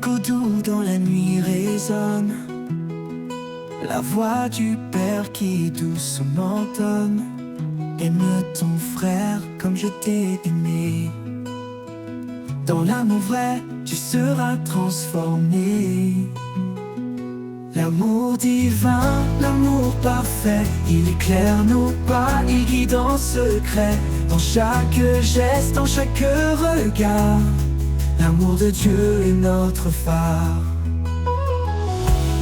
écho doux dans la nuit résonne, la voix du Père qui doucement donne. Aime ton frère comme je t'ai aimé. Dans l'amour vrai, tu seras transformé. L'amour divin, l'amour parfait, il éclaire nos pas, il guide en secret. Dans chaque geste, dans chaque regard, l'amour de Dieu est notre phare.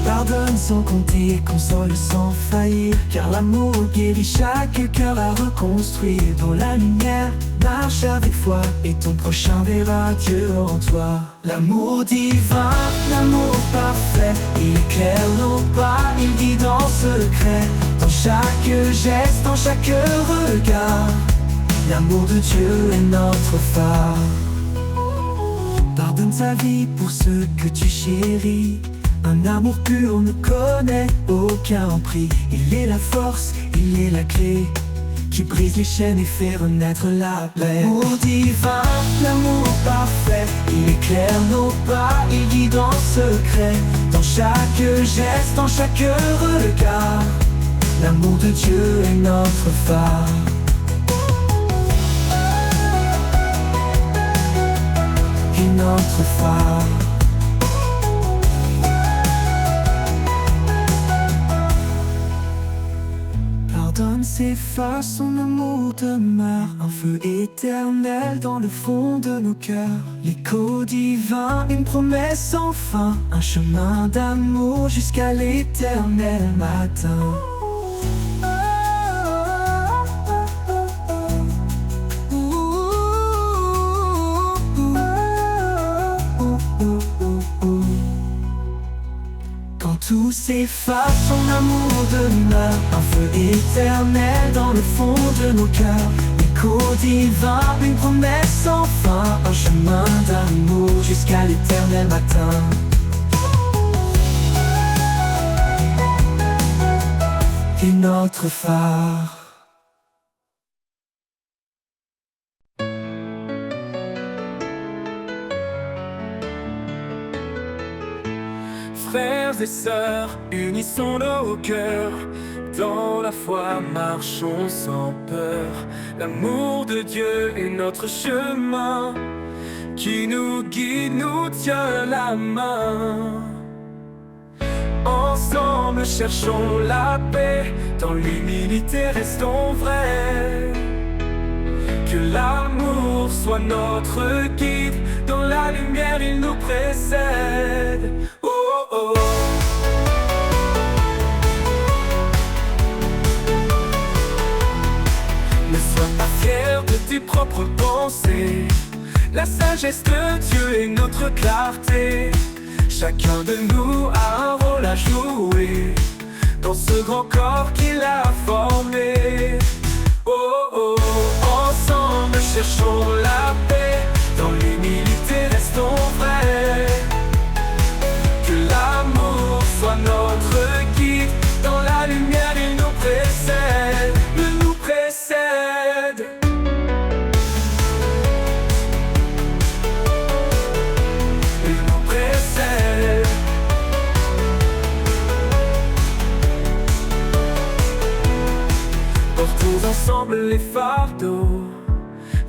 Pardonne sans compter, console sans faillir, car l'amour guérit chaque cœur à reconstruire. Dans la lumière, marche avec foi, et ton prochain verra Dieu en toi. L'amour divin, l'amour parfait, il éclaire nos pas, il guide en secret. Dans chaque geste, dans chaque regard, l'amour de Dieu est notre phare. Pardonne sa vie pour ceux que tu chéris. Un amour pur ne connaît aucun prix. Il est la force, il est la clé qui brise les chaînes et fait renaître la paix. L'amour divin, l'amour parfait, il éclaire nos pas, il guide en secret. Dans chaque geste, dans chaque regard, l'amour de Dieu est notre phare. Et notre phare. Pardonne s'efface, son amour demeure, un feu éternel dans le fond de nos cœurs. L'écho divin, une promesse sans fin, un chemin d'amour jusqu'à l'éternel matin. Tout s'efface, son amour demeure, un feu éternel dans le fond de nos cœurs. L'écho divin, une promesse sans fin, un chemin d'amour jusqu'à l'éternel matin. Et notre phare. Frères et sœurs, unissons nos cœurs. Dans la foi, marchons sans peur. L'amour de Dieu est notre chemin, qui nous guide, nous tient la main. Ensemble, cherchons la paix. Dans l'humilité, restons vrais. Que l'amour soit notre guide. Dans la lumière, il nous précède. Oh. Ne sois pas fier de tes propres pensées. La sagesse de Dieu est notre clarté. Chacun de nous a un rôle à jouer dans ce grand corps qu'il a formé. Oh. Ensemble cherchons la paix. Dans l'humilité restons vrais. Que l'amour soit notre guide. Dans la lumière il nous précède. Il nous précède. Il nous précède. Portons ensemble les fardeaux.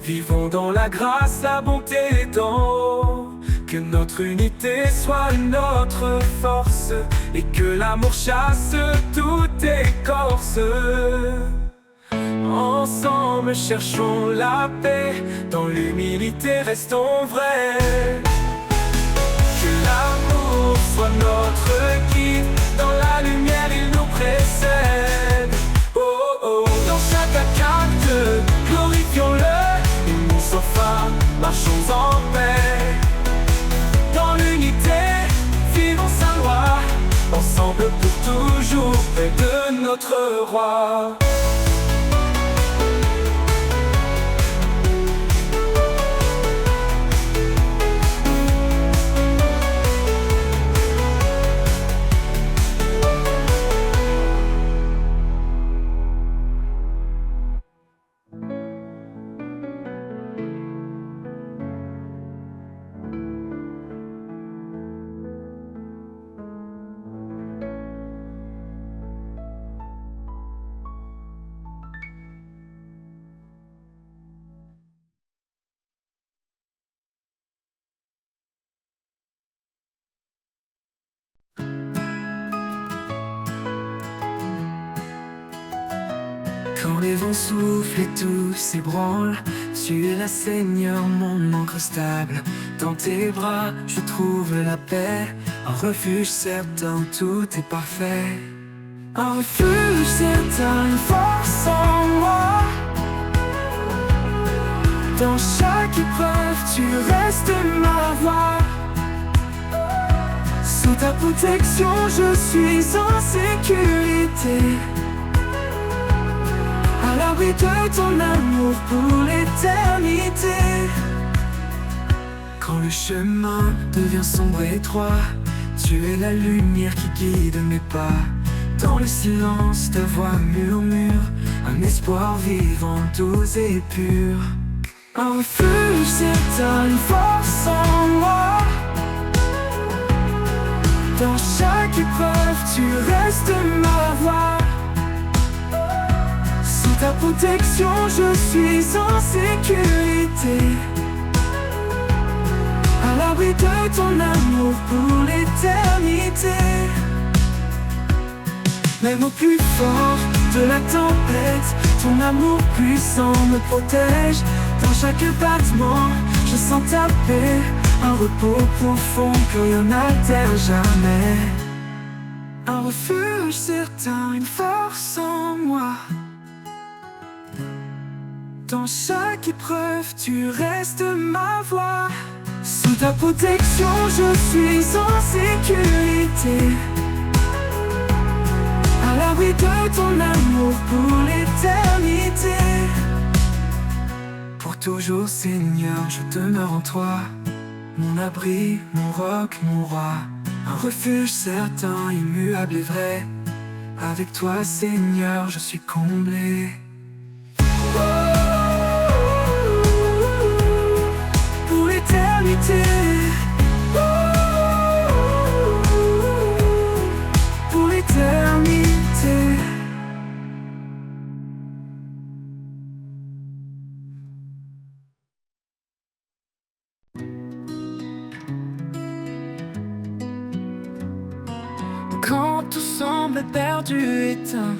Vivons dans la grâce, la bonté d'en haut. Que notre unité soit notre force, et que l'amour chasse toute écorce. Ensemble cherchons la paix. Dans l'humilité restons vrais. Que l'amour soit notre guide. Dans la lumière il nous précède. Oh. Dans chaque acte, glorifions-le. Unis sans fin, marchons en paix. Dans l'unité, vivons sa loi. Ensemble pour toujours, près de notre roi. Quand les vents soufflent et tout s'ébranle, tu es la Seigneur, mon ancre stable. Dans tes bras, je trouve la paix, un refuge certain, tout est parfait. Un refuge certain, une force en moi. Dans chaque épreuve, tu restes ma voix. Sous ta protection, je suis en sécurité. À l'abri de ton amour pour l'éternité. Quand le chemin devient sombre et étroit, tu es la lumière qui guide mes pas. Dans le silence, ta voix murmure un espoir vivant, doux et pur. Un refuge certain, une force en moi. Dans chaque épreuve, tu restes ma voix. Sous ta protection, je suis en sécurité. À l'abri de ton amour pour l'éternité. Même au plus fort de la tempête, ton amour puissant me protège. Dans chaque battement, je sens ta paix, un repos profond que rien n'altère jamais. Un refuge certain, une force en moi. Dans chaque épreuve, tu restes ma voix. Sous ta protection, je suis en sécurité. À l'abri de ton amour pour l'éternité. Pour toujours, Seigneur, je demeure en toi. Mon abri, mon roc, mon roi. Un refuge certain, immuable et vrai. Avec toi, Seigneur, je suis comblé. Pour l'éternité. Pour l'éternité. Quand tout semble perdu, éteint,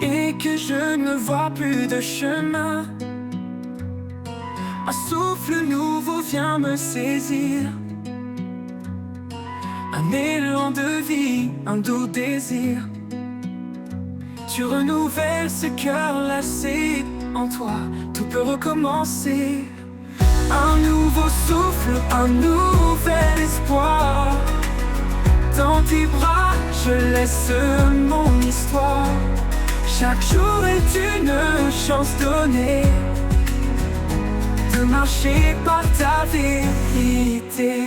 et que je ne vois plus de chemin, un souffle nouveau vient me saisir. Un élan de vie, un doux désir. Tu renouvelles ce cœur lassé. En toi, tout peut recommencer. Un nouveau souffle, un nouvel espoir. Dans tes bras, je laisse mon histoire. Chaque jour est une chance donnée de marcher par ta vérité.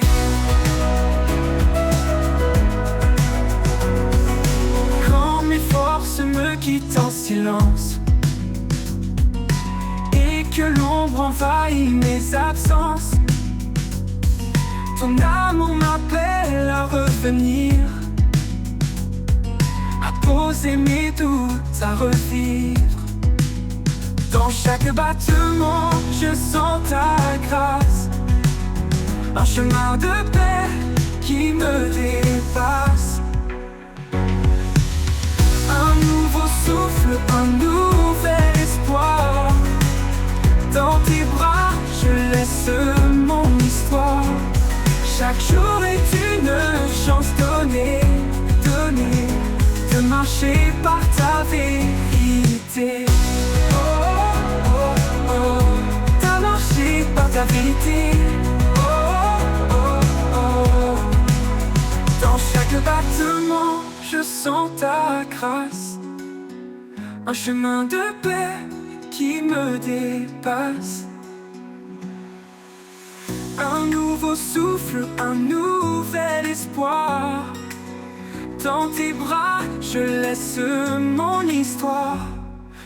Quand mes forces me quittent en silence et que l'ombre envahit mes absences, ton amour m'appelle à revenir, à poser mes doutes, à revivre. Dans chaque battement, je sens ta grâce. Un chemin de paix qui me dépasse. Un nouveau souffle, un nouvel espoir. Dans tes bras, je laisse mon histoire. Chaque jour est une chance donnée, donnée, de marcher par ta vérité. Oh, oh, oh, t'as marché par ta vérité. Oh, oh, oh, dans chaque battement, je sens ta grâce. Un chemin de paix qui me dépasse. Un nouveau souffle, un nouvel espoir. Dans tes bras, je laisse mon histoire.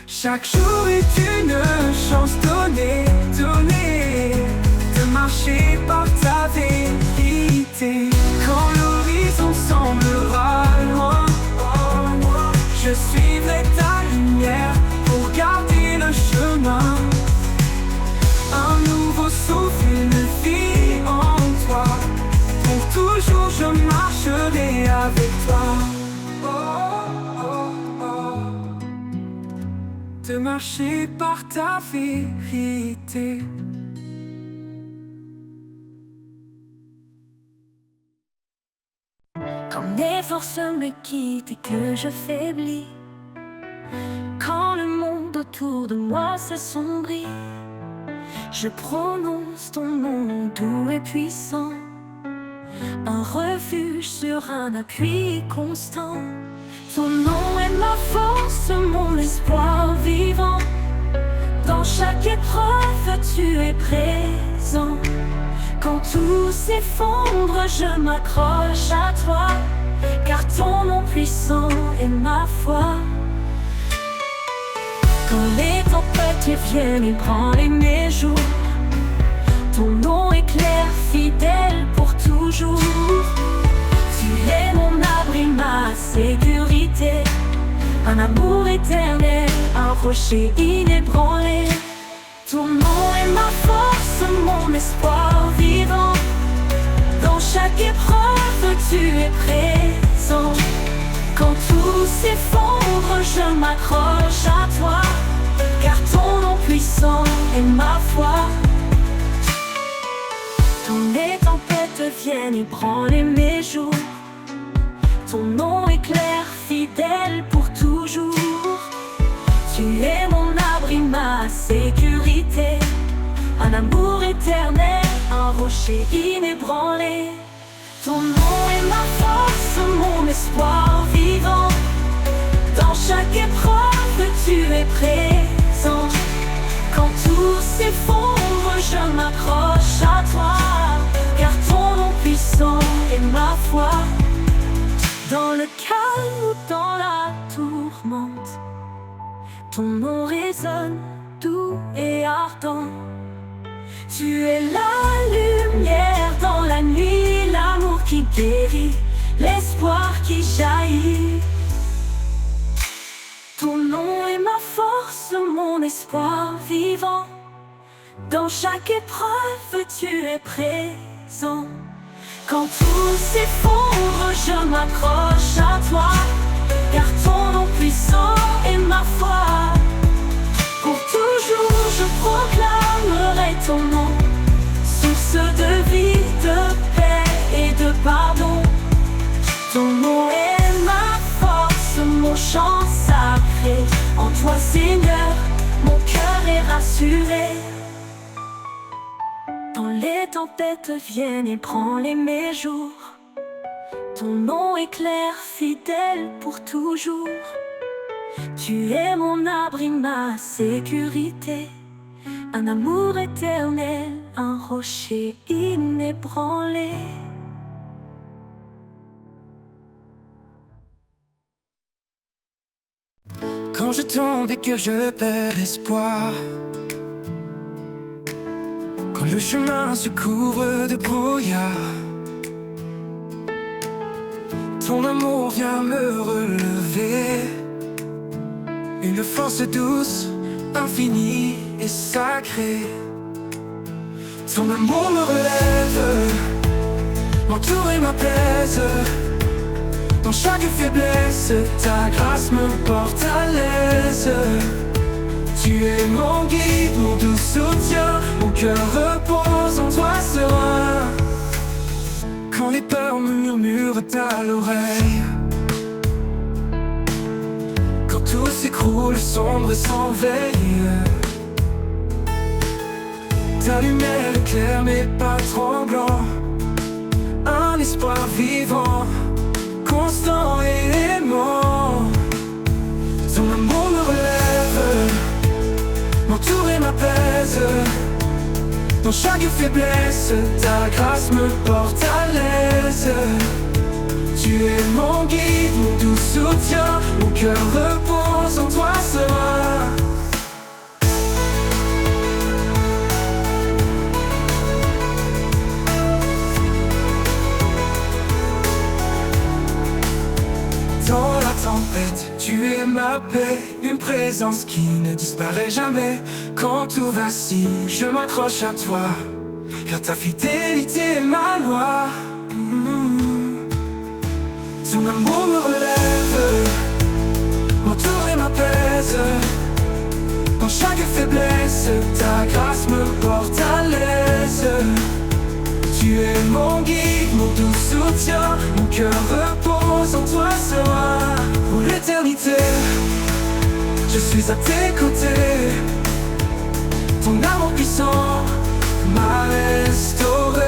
Chaque jour est une chance donnée, donnée, de marcher par ta vérité. Quand l'horizon semblera loin, je suivrai ta lumière pour garder le chemin. Un nouveau souffle, une vie en toi. Pour toujours je marcherai avec toi. Oh, oh, oh. de marcher par ta vérité. Quand mes forces me quittent et que je faiblis, quand le monde autour de moi s'assombrit, je prononce ton nom doux et puissant, un refuge sur un appui constant. Ton nom est ma force, mon espoir vivant. Dans chaque épreuve, tu es présent. Quand tout s'effondre, je m'accroche à toi, car ton nom puissant est ma foi. Quand les tempêtes viennent ébranler mes jours, ton nom est clair, fidèle pour toujours. Tu es mon abri, ma sécurité, un amour éternel, un rocher inébranlé. Ton nom est ma force, mon espoir vivant. Dans chaque épreuve, tu es présent. Quand tout s'effondre, je m'accroche à toi, car ton nom puissant est ma foi. Quand les tempêtes viennent ébranler mes jours, ton nom est clair, fidèle pour toujours. Tu es mon abri, ma sécurité, un amour éternel, un rocher inébranlé. Ton nom est ma force, mon espoir vivant. Dans chaque épreuve, tu es présent. Quand tout s'effondre, je m'accroche à toi, car ton nom puissant est ma foi. Dans le calme ou dans la tourmente, ton nom résonne doux et ardent. Tu es la lumière dans la nuit, l'amour qui guérit, l'espoir qui jaillit. Ton nom est ma force, mon espoir vivant. Dans chaque épreuve, tu es présent. Quand tout s'effondre, je m'accroche à toi, car ton nom puissant est ma foi. Pour toujours, je proclamerai ton nom, source de vie, de paix et de pardon. Ton nom est ma force, mon chant sacré. En toi, Seigneur, mon cœur est rassuré. Quand les tempêtes viennent ébranler mes jours, ton nom est clair, fidèle pour toujours. Tu es mon abri, ma sécurité, un amour éternel, un rocher inébranlé. Quand je tombe et que je perds espoir, quand le chemin se couvre de brouillard, ton amour vient me relever. Une force douce, infinie et sacrée. Ton amour me relève, m'entoure et m'apaise. Dans chaque faiblesse, ta grâce me porte à l'aise. Tu es mon guide, mon doux soutien, mon cœur repose en toi serein. Quand les peurs murmurent à l'oreille, quand tout s'écroule sombre et sans veille, ta lumière éclaire mes pas tremblants, un espoir vivant, constant et aimant. Ton amour me relève, m'entoure et m'apaise. Dans chaque faiblesse, ta grâce me porte à l'aise. Tu es mon guide, mon doux soutien, mon cœur repose en toi serein. Dans la tempête, tu es ma paix, une présence qui ne disparaît jamais. Quand tout vacille, je m'accroche à toi, car ta fidélité est ma loi. Ton amour me relève, m'entoure et m'apaise. soutien, mon cœur repose en toi ce soir. Pour l'éternité, je suis à tes côtés. Ton amour puissant m'a restauré.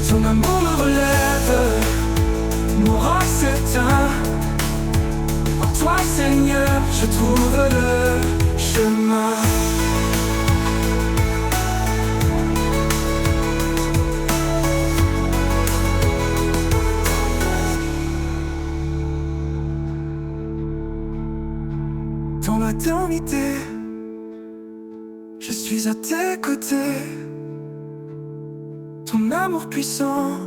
Ton amour me relève, mon roc s'éteint. En toi Seigneur, je trouve le chemin. Dans l'éternité, je suis à tes côtés. Ton amour puissant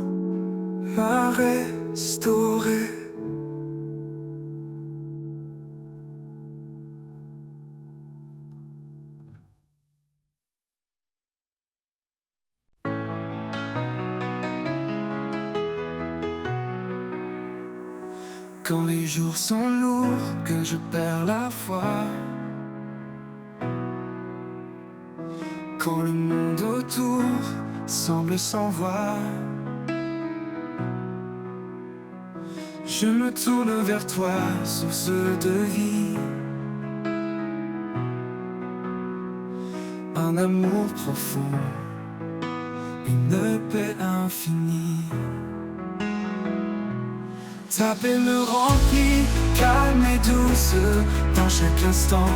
m'a restauré. Quand les jours sont lourds, que je perds la foi, quand le monde autour semble sans voix, je me tourne vers toi, source de vie. Un amour profond, une paix infinie. Ta paix me remplit, calme et douce. Dans chaque instant,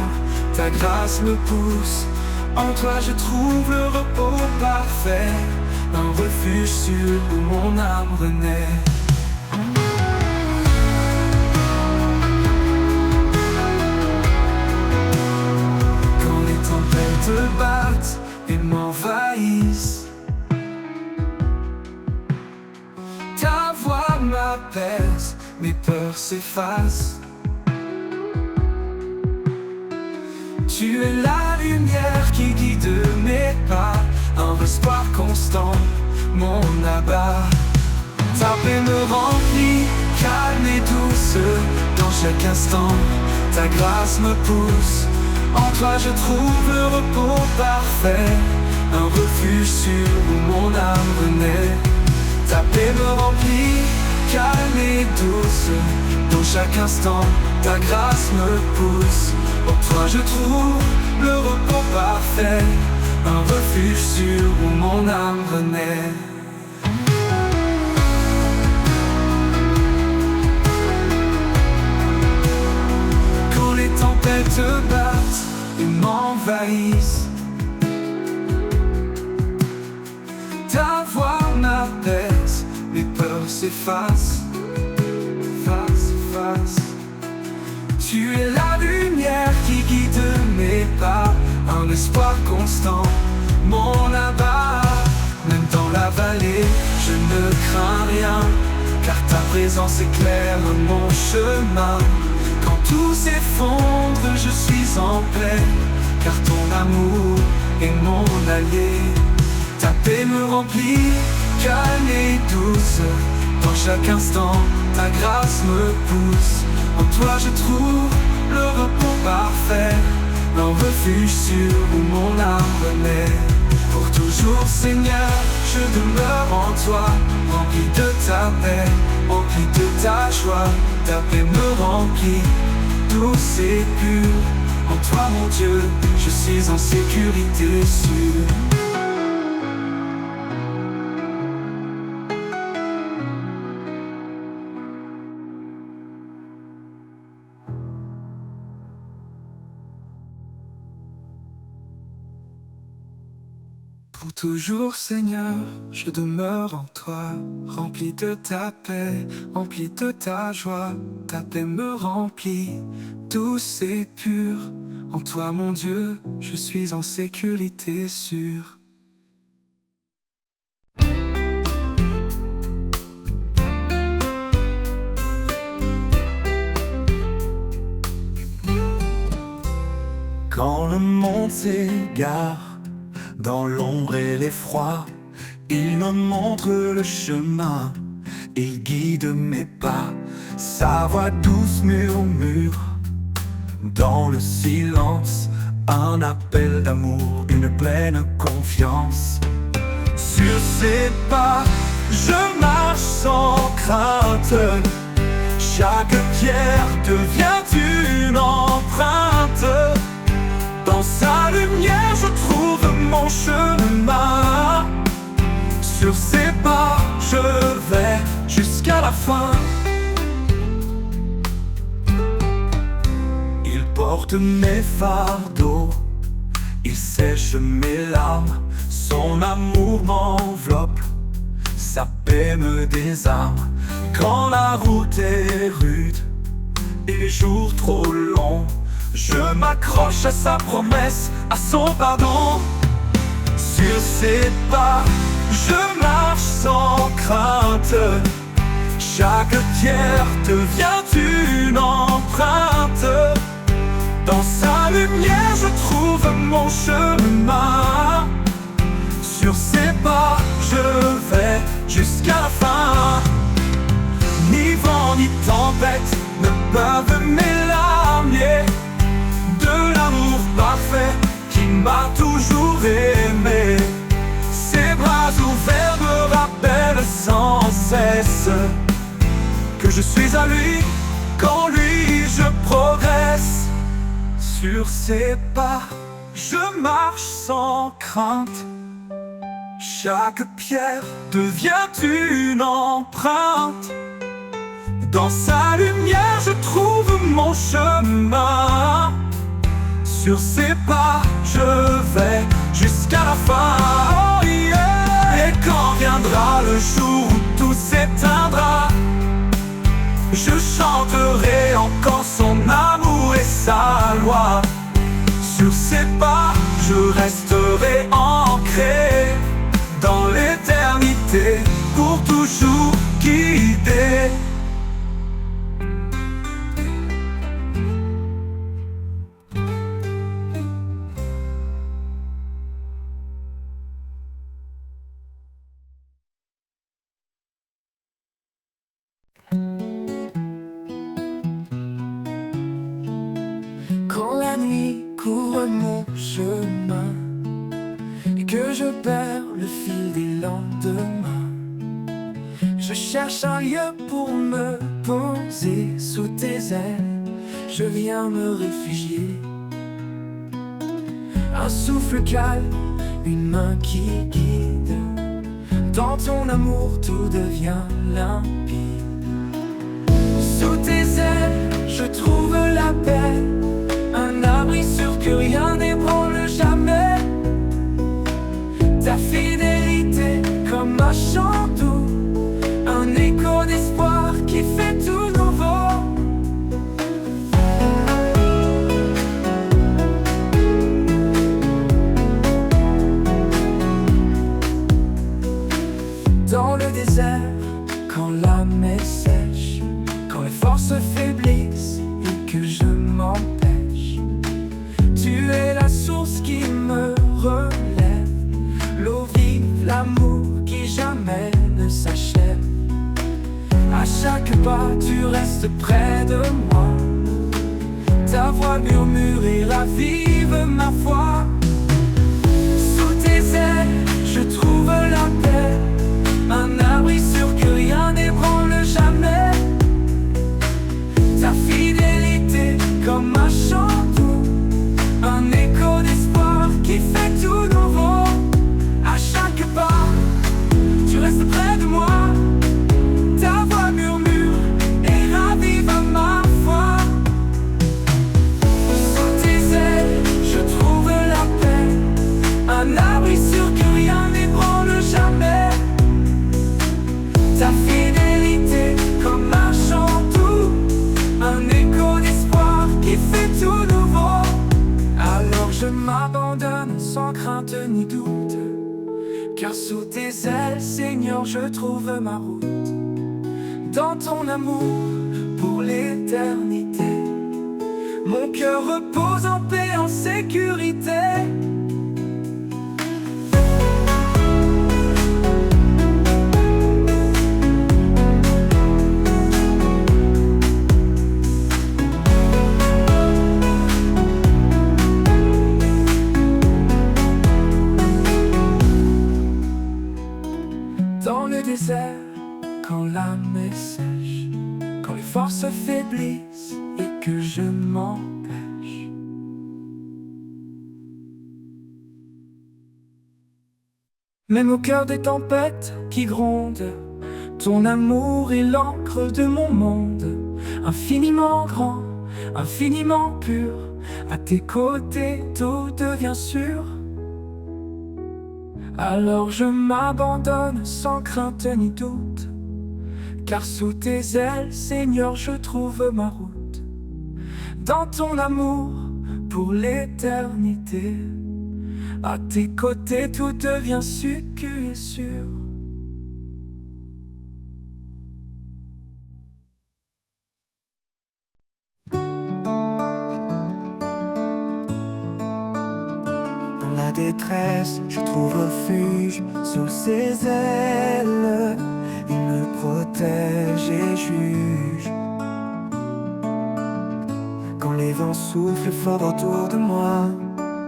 ta grâce me pousse. En toi je trouve le repos parfait, un refuge sûr où mon âme renaît. Quand les tempêtes battent et m'envahissent, ta voix m'apaise, mes peurs s'effacent. Tu es la lumière qui guide mes pas, un espoir constant, mon abat. Ta paix me remplit, calme et douce. Dans chaque instant, ta grâce me pousse. En toi je trouve le repos parfait, un refuge sûr où mon âme renaît. Ta paix me remplit, calme et douce. Dans chaque instant, ta grâce me pousse. En toi je trouve le repos parfait, un refuge sûr où mon âme renaît. Quand les tempêtes battent et m'envahissent, ta voix m'apaise, mes peurs s'effacent. Tu es la lumière qui guide mes pas, un espoir constant, mon abat. Même dans la vallée, je ne crains rien, car ta présence éclaire mon chemin. Quand tout s'effondre, je suis en paix, car ton amour est mon allié. Ta paix me remplit, calme et douce. Dans chaque instant, ta grâce me pousse. En toi je trouve le repos parfait, un refuge sûr où mon âme renaît. Pour toujours Seigneur, je demeure en toi, rempli de ta paix, rempli de ta joie. Ta paix me remplit, douce et pure. En toi mon Dieu, je suis en sécurité sûre. Pour toujours Seigneur, je demeure en toi, rempli de ta paix, rempli de ta joie. Ta paix me remplit, douce et pure. En toi mon Dieu, je suis en sécurité sûre. Quand le monde s'égare dans l'ombre et l'effroi, il me montre le chemin, il guide mes pas. Sa voix douce murmure dans le silence, un appel d'amour, une pleine confiance. Sur ses pas, je marche sans crainte. Chaque pierre devient une empreinte. Dans sa lumière je trouve mon chemin. Sur ses pas je vais jusqu'à la fin. Il porte mes fardeaux, il sèche mes larmes. Son amour m'enveloppe, sa paix me désarme. Quand la route est rude et les jours trop longs, je m'accroche à sa promesse, à son pardon. Sur ses pas, je marche sans crainte. Chaque pierre devient une empreinte. Dans sa lumière, je trouve mon chemin. Sur ses pas, je vais jusqu'à la fin. Ni vent ni tempête ne peuvent m'éloigner de l'amour parfait qui m'a toujours aimé. Ses bras ouverts me rappellent sans cesse que je suis à lui, qu'en lui je progresse. Sur ses pas, je marche sans crainte. Chaque pierre devient une empreinte. Dans sa lumière, je trouve mon chemin. Sur ses pas, je vais jusqu'à la fin. Oh yeah. Et quand viendra le jour où tout s'éteindra, je chanterai encore son amour et sa loi. Sur ses pas, je resterai ancré dans l'éternité, pour toujours guidé. Quand la nuit couvre mon chemin et que je perds le fil des lendemains, je cherche un lieu pour me poser sous tes ailes. Je viens me réfugier. Un souffle calme, une main qui guide. Dans ton amour tout devient limpide. Sous tes ailes, je trouve la paix. Un abri sûr que rien n'ébranle jamais. Ta fidélité comme un chant doux, un écho d'espoir qui fait tout nouveau. Dans le désert, quand l'âme est sèche, quand les forces faiblissent et que je m'empêche, tu es la source qui me relève, l'eau vive, l'amour qui jamais ne s'achève. À chaque pas, tu restes près de moi. Ta voix murmure et ravive ma foi. Sous tes ailes, je trouve la paix. Un abri sûr que rien n'ébranle jamais. Ta fidélité comme un chant doux, un écho d'espoir qui fait tout nouveau. À chaque pas, tu restes près de moi. Ta voix murmure et ravive ma foi. Sous tes ailes, je trouve la paix. Un abri sûr que rien n'ébranle jamais. Ta fidélité comme un chant doux, un écho d'espoir qui fait tout nouveau. Alors je m'abandonne sans crainte ni doute, car sous tes ailes, Seigneur, je trouve ma route. Dans ton amour pour l'éternité, mon cœur repose en paix, en sécurité. Dans le désert, m'affaiblisse et que je m'empêche. Même au cœur des tempêtes qui grondent, ton amour est l'encre de mon monde. Infiniment grand, infiniment pur, à tes côtés tout devient sûr. Alors je m'abandonne sans crainte ni doute, car sous tes ailes, Seigneur, je trouve ma route. Dans ton amour pour l'éternité, à tes côtés tout devient sécu et sûr. Dans la détresse, je trouve refuge sous ses ailes. Il me protège et juge. Quand les vents soufflent fort autour de moi,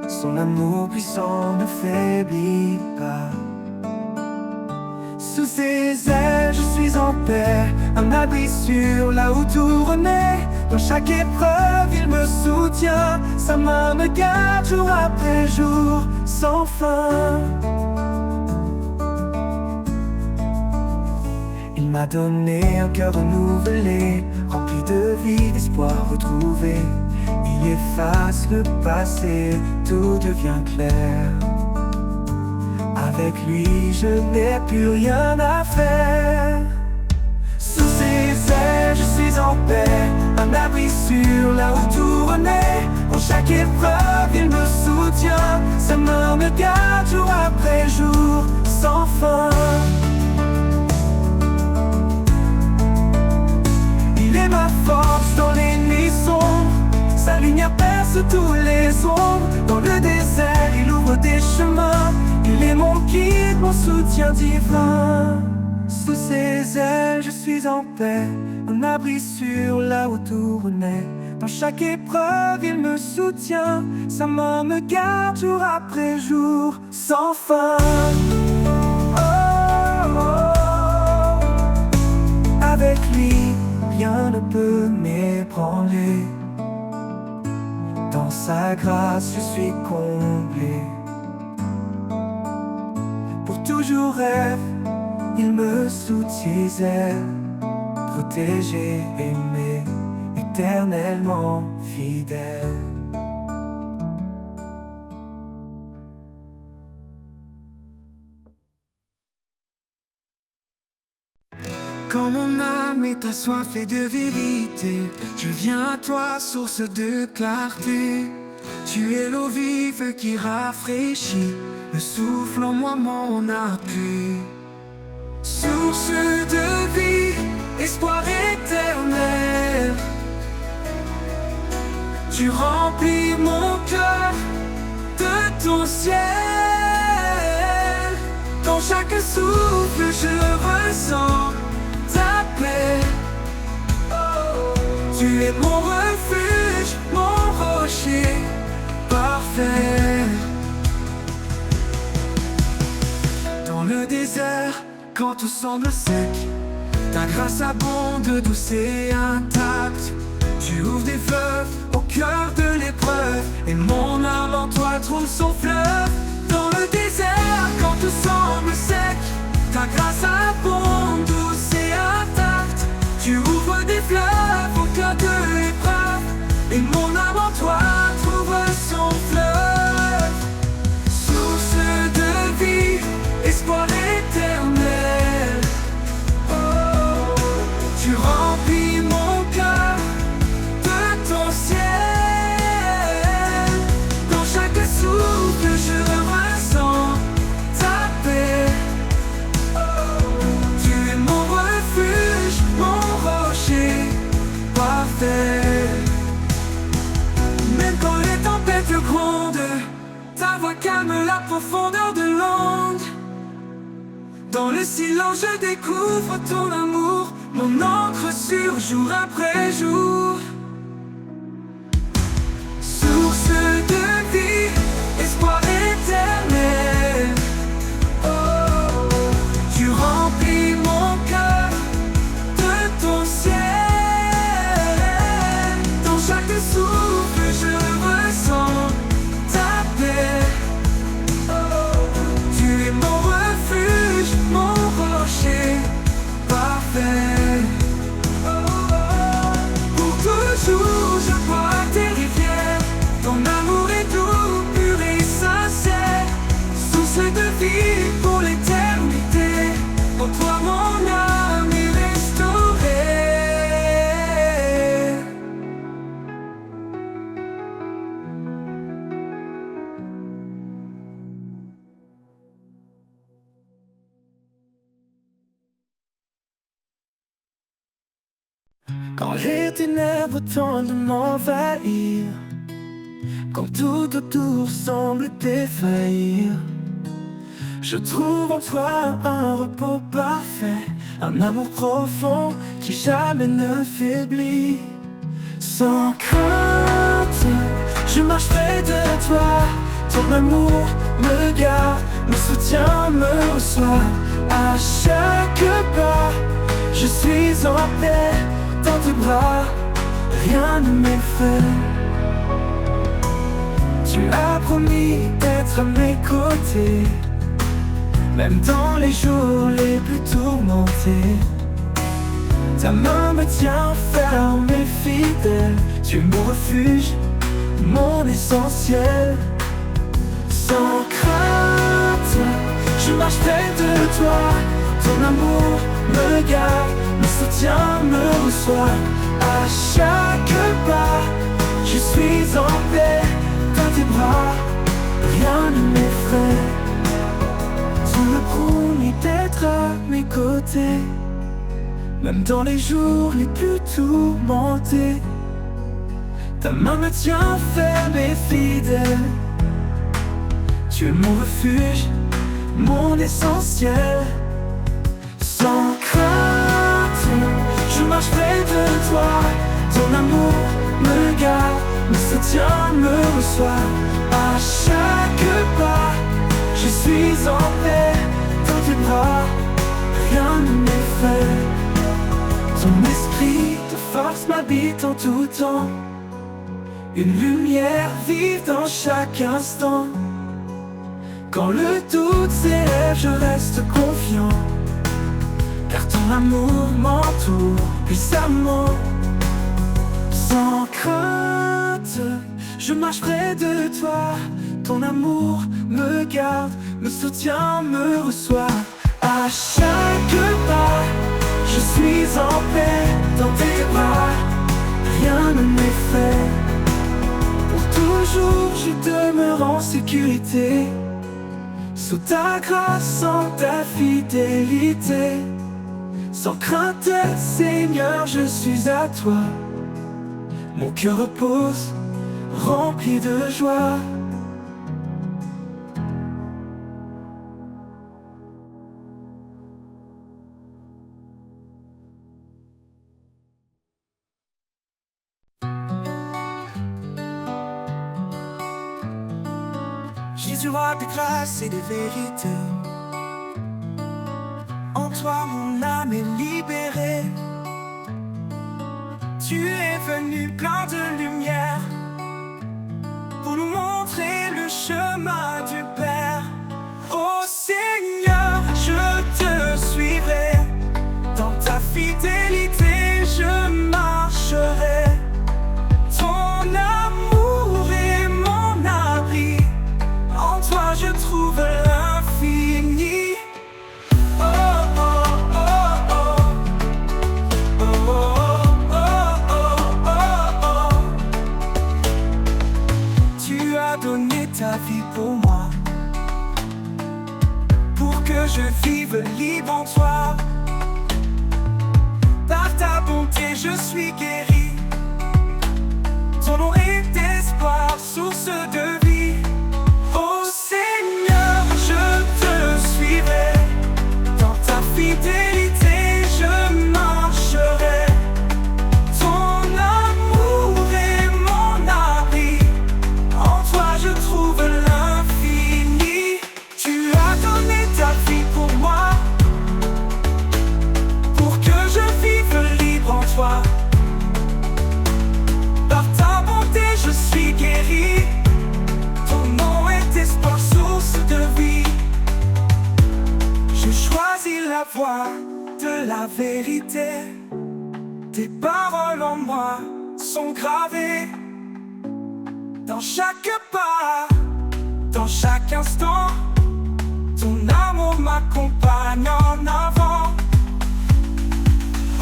son amour puissant ne faiblit pas. Sous ses ailes, je suis en paix, un abri sûr là où tout renaît. Dans chaque épreuve, il me soutient, sa main me garde jour après jour, sans fin. Il m'a donné un cœur renouvelé, rempli de vie, d'espoir retrouvé. Il efface le passé, tout devient clair. Avec lui, je n'ai plus rien à faire. Sous ses ailes, je suis en paix, un abri sûr là où tout renaît. Dans chaque épreuve, il me soutient, sa main me garde jour après jour, sans fin. Il est ma force dans les nuits sombres, sa lumière perce tous les ombres. Dans le désert, il ouvre des chemins, il est mon guide, mon soutien divin. Sous ses ailes, je suis en paix, un abri sûr là où tout renaît. Dans chaque épreuve, il me soutient, sa main me garde jour après jour, sans fin. Oh, oh. Avec lui, rien ne peut m'ébranler. Dans sa grâce, je suis comblé. Pour toujours rêve, il me soutient ses ailes, protégé, aimé, éternellement fidèle. Quand mon âme est assoiffée de vérité, je viens à toi, source de clarté. Tu es l'eau vive qui rafraîchit, le souffle en moi mon appui. Source de vie, espoir éternel, tu remplis mon cœur de ton ciel. Dans chaque souffle je ressens ta paix. Tu es mon refuge, mon rocher parfait. Dans le désert, quand tout semble sec, ta grâce abonde, douce et intacte. Tu ouvres des fleuves au cœur de l'épreuve, et mon âme en toi trouve son fleuve. Dans le désert, quand tout semble sec, ta grâce abonde, douce et intacte. Tu ouvres des fleuves au cœur de l'épreuve, et mon âme en toi trouve son fleuve. Source de vie, espoir éternel, oh, tu remplis mon cœur de ton ciel. Dans chaque souffle je ressens ta paix. Tu es mon refuge, mon rocher parfait. Même quand les tempêtes grondent, ta voix calme la profondeur de l'onde. Dans le silence je découvre ton amour, mon encre sûre jour après jour. Source de vie, espoir éternel, oh, tu remplis mon cœur de ton ciel. Quand les ténèbres tentent de m'envahir, quand tout autour semble défaillir, je trouve en toi un repos parfait, un amour profond qui jamais ne faiblit. Sans crainte, je marche près de toi, ton amour me garde, me soutient, me reçoit. À chaque pas, je suis en paix dans tes bras, rien ne m'effraie. Tu as promis d'être à mes côtés, même dans les jours les plus tourmentés. Ta main me tient ferme et fidèle, tu es mon refuge, mon essentiel. Sans crainte, je marche près de toi, ton amour me garde, me soutient, me reçoit. À chaque pas, je suis en paix dans tes bras, rien ne m'effraie. Tu me promis d'être à mes côtés, même dans les jours les plus tourmentés. Ta main me tient ferme et fidèle, tu es mon refuge, mon essentiel. Sans crainte, je marche près de toi, ton amour me garde, me soutient, me reçoit. À chaque pas, je suis en paix dans tes bras, rien ne m'effraie. Ton esprit de force m'habite en tout temps, une lumière vive dans chaque instant. Quand le doute s'élève, je reste confiant, car ton amour m'entoure puissamment. Sans crainte, je marche près de toi, ton amour me garde, me soutient, me reçoit. À chaque pas, je suis en paix dans tes bras, rien ne m'effraie. Pour toujours, je demeure en sécurité, sous ta grâce, en ta fidélité. Sans crainte, Seigneur, je suis à toi, mon cœur repose, rempli de joie. Jésus, roi de grâce et de vérité, en toi mon âme est libérée. Tu es venu plein de lumière pour nous montrer le chemin du Père. Oh Seigneur, je te suivrai, dans ta fidélité je marcherai. Ton amour est mon abri, en toi je trouve l'infini. Oh oh oh oh, oh oh oh oh oh oh. Tu as donné ta vie pour moi, pour que je vive libre en toi. Par ta bonté je suis guéri, ton nom est espoir, source de vie. Oh Seigneur, je te suivrai, dans ta fidélité je marcherai. Ton amour est mon abri, en toi je trouve l'infini. Tu as donné ta vie pour moi, pour que je vive libre en toi. Par ta bonté je suis guéri, ton nom est espoir, source de vie. Je choisis la voie de la vérité, tes paroles en moi sont gravées. Dans chaque pas, dans chaque instant, ton amour m'accompagne en avant.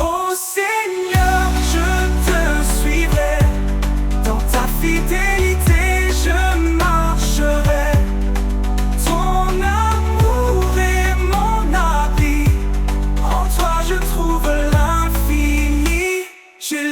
Oh Seigneur, je te suivrai, dans ta fidélité je marcherai. Ton amour est mon abri, en toi je trouve l'infini. J'ai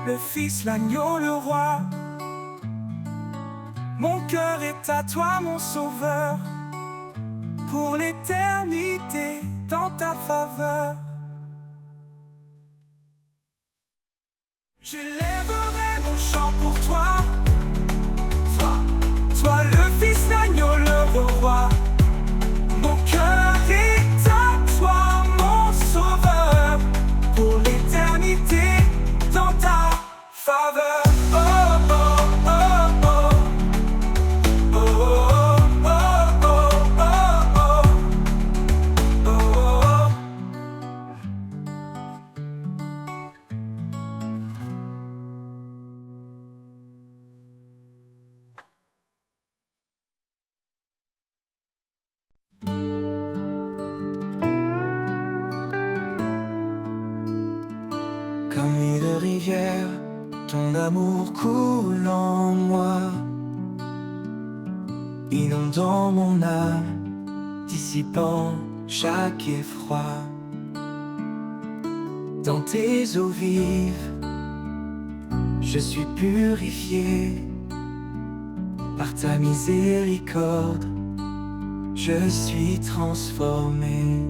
le Fils, l'agneau, le roi. Mon cœur est à toi, mon sauveur, pour l'éternité dans ta faveur. J'élèverai mon chant pour toi, toi le Fils, l'agneau, le roi. Mon cœur est à toi, mon sauveur, pour l'éternité dans ta faveur. Oh, oh, oh, oh. Oh, oh, oh, oh, oh, oh. Comme une rivière, ton amour coule en moi, inondant mon âme, dissipant chaque effroi. Dans tes eaux vives, je suis purifié. Par ta miséricorde, je suis transformé.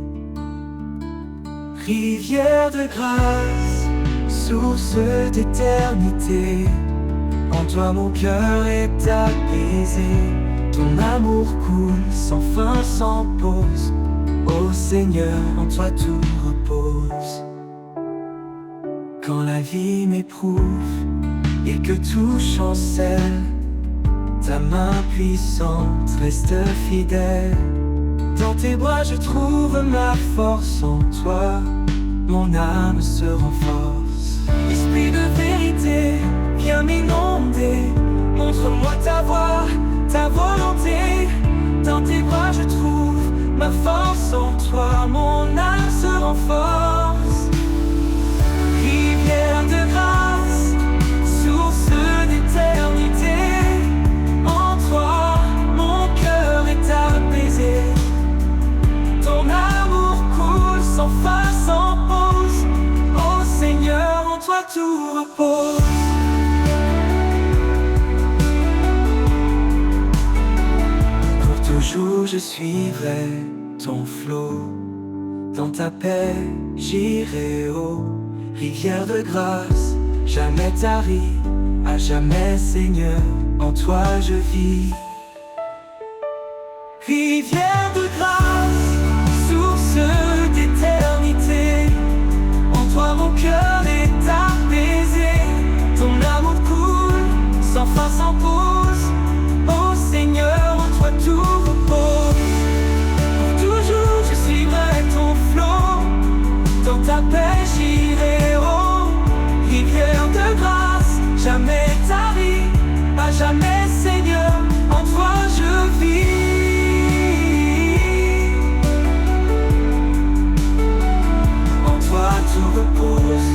Rivière de grâce, source d'éternité, en toi mon cœur est apaisé. Ton amour coule sans fin, sans pause. Ô Seigneur, en toi tout repose. Quand la vie m'éprouve et que tout chancelle, ta main puissante reste fidèle. Dans tes bras je trouve ma force, en toi mon âme se renforce. Esprit de vérité, viens m'inonder, montre-moi ta voix, ta volonté. Dans tes bras je trouve ma force, en toi mon âme se renforce. Rivière de grâce, source d'éternité, en toi mon cœur est apaisé. Ton amour coule sans fin, sans pause. Ô Seigneur, en toi tout repose. Toujours je suivrai ton flot, dans ta paix j'irai haut. Rivière de grâce, jamais tarie, à jamais Seigneur, en toi je vis. Rivière de grâce, source d'éternité, en toi mon cœur est apaisé. Ton amour coule sans fin, sans pause. Ô Seigneur, en toi tout repose. Pour toujours je suivrai ton flot, dans ta paix j'irai haut. Rivière de grâce, jamais tarie, à jamais Seigneur, en toi je vis. En toi tout repose.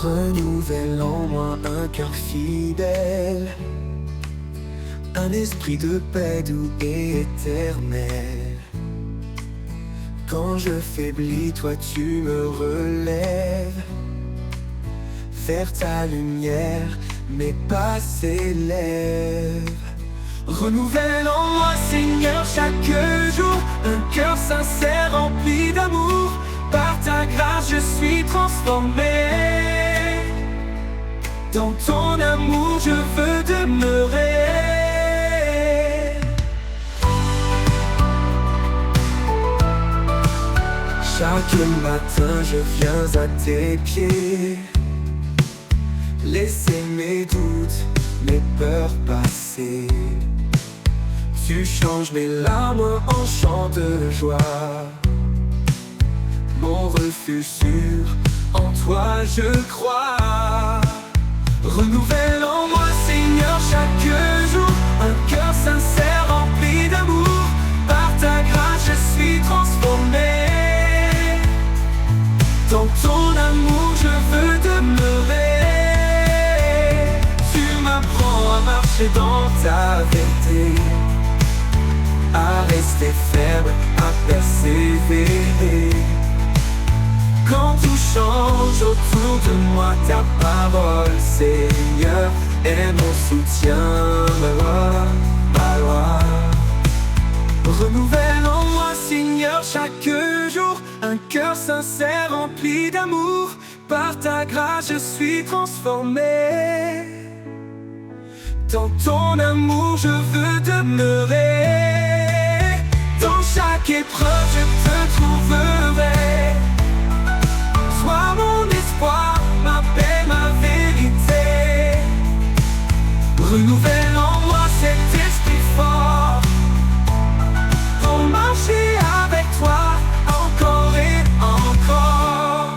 Renouvelle en moi un cœur fidèle, un esprit de paix doux et éternel. Quand je faiblis, toi tu me relèves. Vers ta lumière, mes pas s'élèvent. Renouvelle en moi, Seigneur, chaque jour un cœur sincère rempli d'amour. Par ta grâce je suis transformé. Dans ton amour je veux demeurer. Chaque matin je viens à tes pieds, laisser mes doutes, mes peurs passer. Tu changes mes larmes en chants de joie. mon refuge sûr, en toi je crois. Renouvelle en moi, Seigneur, chaque jour un cœur sincère rempli d'amour. Par ta grâce je suis transformé. Dans ton amour je veux demeurer. Tu m'apprends à marcher dans ta vérité, à rester ferme, à persévérer. Quand tout change autour de moi, ta parole, Seigneur, est mon soutien, ma loi. Renouvelle en moi, Seigneur, chaque jour un cœur sincère rempli d'amour. Par ta grâce je suis transformé. Dans ton amour je veux demeurer. Dans chaque épreuve je te trouverai. Sois mon espoir, ma paix, ma vérité. Renouvelle en moi cet esprit fort pour marcher avec toi encore et encore.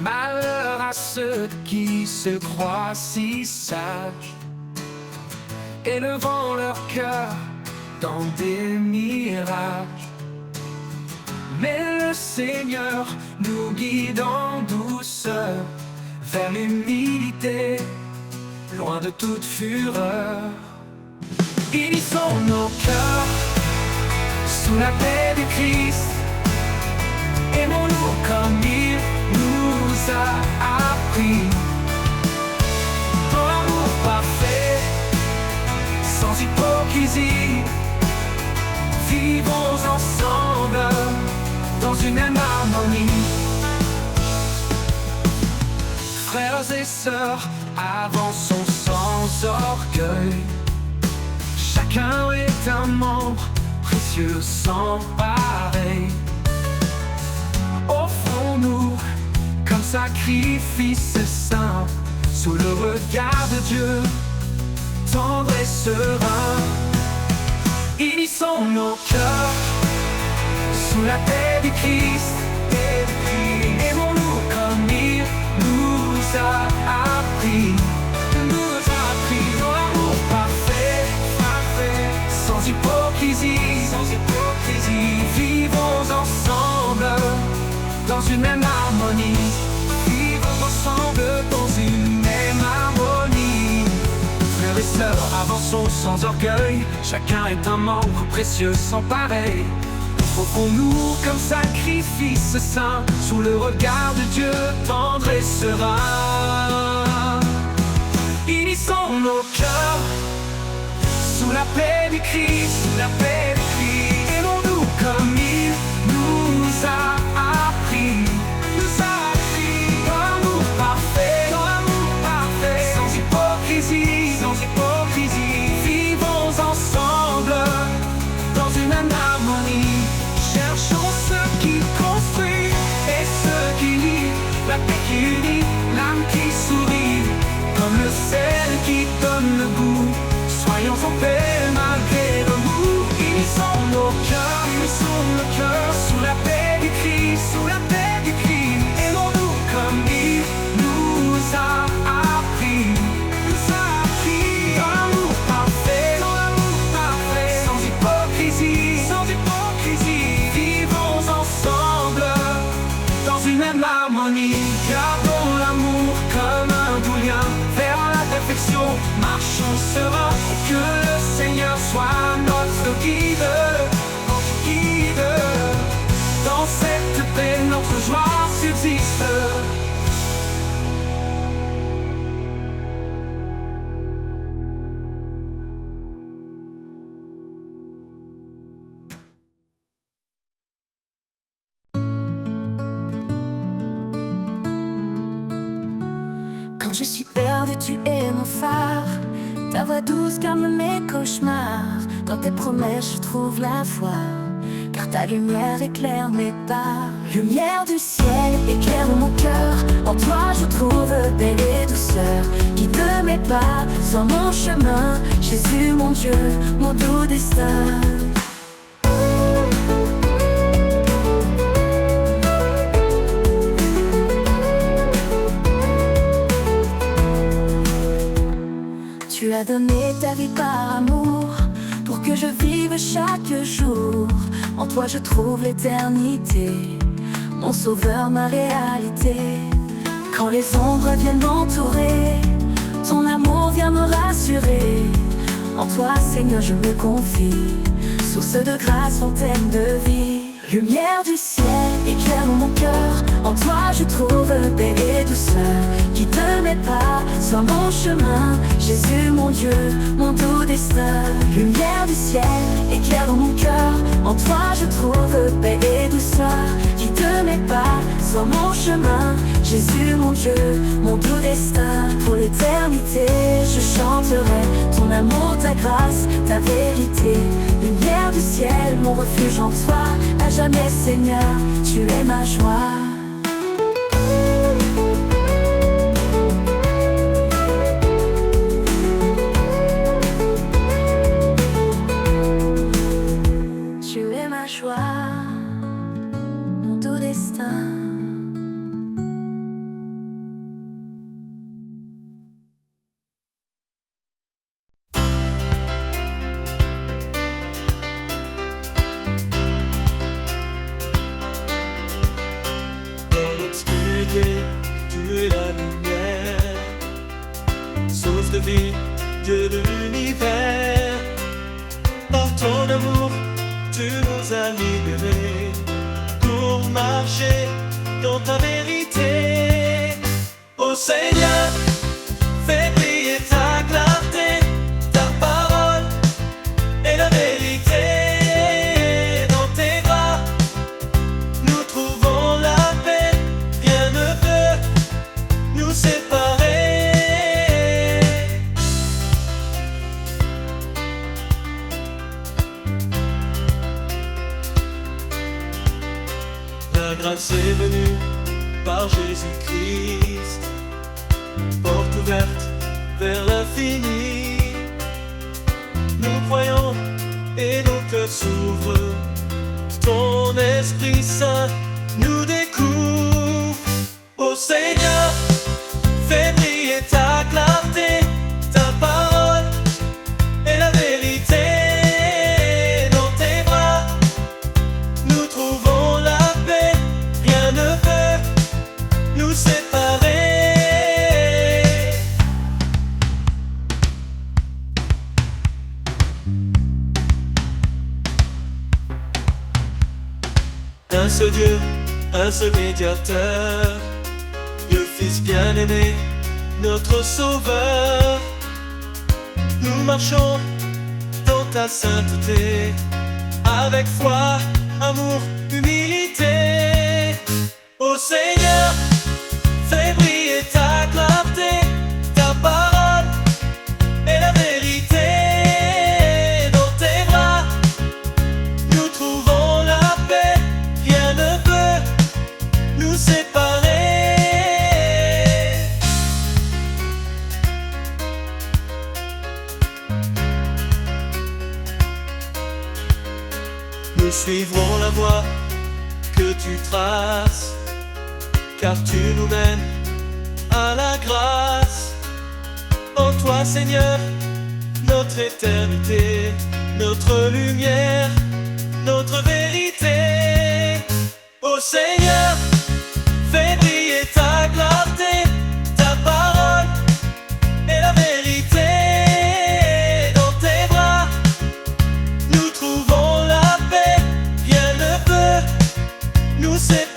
Malheur à ceux qui se croient si sages, élevant leur cœur dans des mirages. Mais le Seigneur nous guide en douceur vers l'humilité, loin de toute fureur. Unissons nos cœurs sous la paix du Christ. Aimons-nous comme il nous a appris. Dans l'amour parfait, sans hypocrisie, vivons ensemble dans une même harmonie. Frères et sœurs, avançons sans orgueil. Chacun est un membre précieux sans pareil. Offrons-nous comme sacrifice saint sous le regard de Dieu, tendre et serein. Unissons nos cœurs sous la paix du Christ. Aimons-nous comme il nous a appris. Dans l'amour parfait, sans hypocrisie, vivons ensemble dans une même harmonie. Vivons ensemble dans une même harmonie. Frères et sœurs, avançons sans orgueil. Chacun est un membre précieux sans pareil. Offrons-nous comme sacrifice saint sous le regard de Dieu, tendre et serein. Unissons nos cœurs sous la paix du Christ, Aimons-nous comme il nous a appris. Dans l'amour parfait, sans hypocrisie, vivons ensemble dans une même harmonie. Cherchons ce qui construit et ce qui lie, la paix qui unit, l'âme qui sourit, comme le sel qui donne le goût. Soyons en paix malgré le mou. Unissons nos cœurs sous la paix du Christ, Aimons-nous comme il nous a appris. Dans l'amour parfait, sans hypocrisie, vivons ensemble dans une même harmonie. Gardons l'amour comme un doux lien vers la perfection. Marchons sereins, que le Seigneur soit notre guide. Dans cette paix, notre joie subsiste. Quand je suis perdu, tu es mon phare. Ta Ta voix douce calme mes cauchemars. Dans tes promesses je trouve la foi, car ta lumière éclaire mes pas. Lumière du ciel éclaire mon cœur. En toi je trouve paix et douceur. Guide mes pas sur mon chemin. Jésus mon Dieu, mon doux destin. Tu as donné ta vie par amour, pour que je vive chaque jour. En toi je trouve l'éternité, mon sauveur, ma réalité. Quand les ombres viennent m'entourer, ton amour vient me rassurer. En toi Seigneur je me confie, source de grâce, fontaine de vie. Lumière du ciel éclaire mon cœur. En toi je trouve paix et douceur. Guide mes pas sur mon chemin. Jésus mon Dieu, mon doux destin. Lumière du ciel éclaire mon cœur. En toi je trouve paix et douceur. Guide mes pas sur mon chemin. Jésus mon Dieu, mon doux destin. Pour l'éternité je chanterai ton amour, ta grâce, ta vérité. Lumière du ciel, mon refuge en toi. À jamais Seigneur, tu es ma joie. Tu es ma joie, mon doux destin. Tu es la lumière, source de vie, Dieu de l'univers. Par ton amour, tu nous as libérés pour marcher dans ta vérité. Ô Seigneur, fais briller ta clarté, ta parole est la vérité. Dans tes bras, nous trouvons la paix. Rien ne peut nous séparer. La grâce est venue par Jésus-Christ, porte ouverte vers l'infini. Nous croyons et nos cœurs s'ouvrent. Ton Esprit Saint nous découvre. Ô Seigneur, fais briller ta clarté, ta parole est la vérité. Dans tes bras, nous trouvons la paix. Rien ne peut nous séparer. Un seul Dieu, un seul médiateur, le Fils bien-aimé, notre Sauveur. Nous marchons dans ta sainteté, avec foi, amour, humilité. Ô Seigneur, fais briller ta clarté, ta parole est la vérité. Dans tes bras, nous trouvons la paix. Rien ne peut nous séparer. Nous suivrons la voie que tu traces, car tu nous mènes à la grâce. En toi Seigneur, notre éternité, notre lumière, notre vérité. Ô Seigneur, fais briller ta clarté, ta parole est la vérité. Dans tes bras, nous trouvons la paix. Rien ne peut nous séparer.